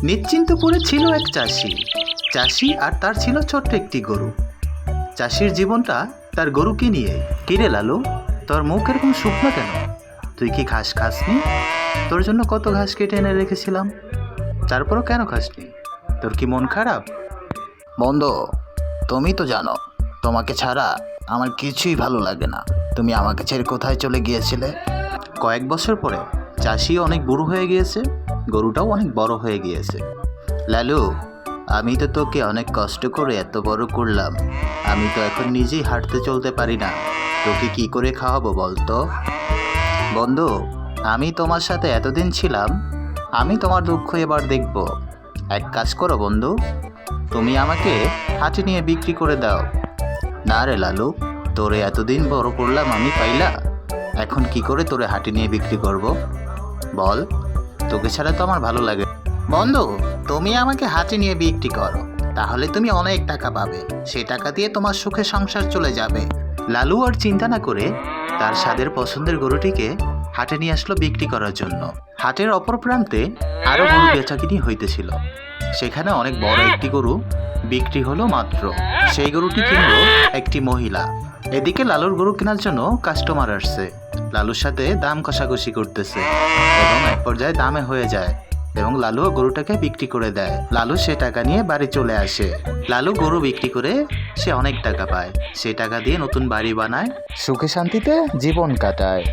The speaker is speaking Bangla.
নিশ্চিন্তপুরে ছিল এক চাষি আর তার ছিল ছোট্ট একটি গরু। চাষির জীবনটা তার গরুকে নিয়ে। কিরে লালু, তোর মুখ এরকম শুকনো কেন? তুই কি ঘাস খাসনি? তোর জন্য কত ঘাস কেটে এনে রেখেছিলাম, তারপরও কেন খাসনি? তোর কি মন খারাপ? বন্ধু, তুমি তো জানো তোমাকে ছাড়া আমার কিছুই ভালো লাগে না। তুমি আমাকে ছেড়ে কোথায় চলে গিয়েছিলে? কয়েক বছর পরে চাষি অনেক বুড়ো হয়ে গিয়েছে, গরুটাও অনেক বড় হয়ে গিয়েছে। লালু, আমি তো তোকে অনেক কষ্ট করে এত বড় করলাম, আমি তো এখন নিজেই হাঁটতে চলতে পারি না, তোকে কি করে খাওয়াবো বলতো? বন্ধু, আমি তোমার সাথে এতদিন ছিলাম, আমি তোমার দুঃখ এবার দেখব। এক কাজ করো বন্ধু, তুমি আমাকে হাটে নিয়ে বিক্রি করে দাও। না রে লালু, তোরে এতদিন বড় করলাম আমি পাইলা, এখন কি করে তোরে হাটে নিয়ে বিক্রি করব? বল, তোকে ছাড়া তো আমার ভালো লাগে। বন্ধু, তুমি আমাকে হাটে নিয়ে বিক্রি করো, তাহলে তুমি অনেক টাকা পাবে, সেই টাকা দিয়ে তোমার সুখে সংসার চলে যাবে। লালু আর চিন্তা না করে তার স্বাদের পছন্দের গরুটিকে হাটে নিয়ে আসলো বিক্রি করার জন্য। হাটের অপর প্রান্তে আরও গরু বেচাকিনি হইতেছিল। সেখানে অনেক বড় একটি গরু বিক্রি হলো মাত্র। সেই গরুটি কিনলো একটি মহিলা। এদিকে লালুর গরু কেনার জন্য কাস্টমার আসছে, লালুর সাথে দাম কষাকষি করতেছে এবং এক পর্যায়ে দামে হয়ে যায় এবং লালু গরুটাকে বিক্রি করে দেয়। লালু সে টাকা নিয়ে বাড়ি চলে আসে। লালু গরু বিক্রি করে সে অনেক টাকা পায়, সেই টাকা দিয়ে নতুন বাড়ি বানায়, সুখে শান্তিতে জীবন কাটায়।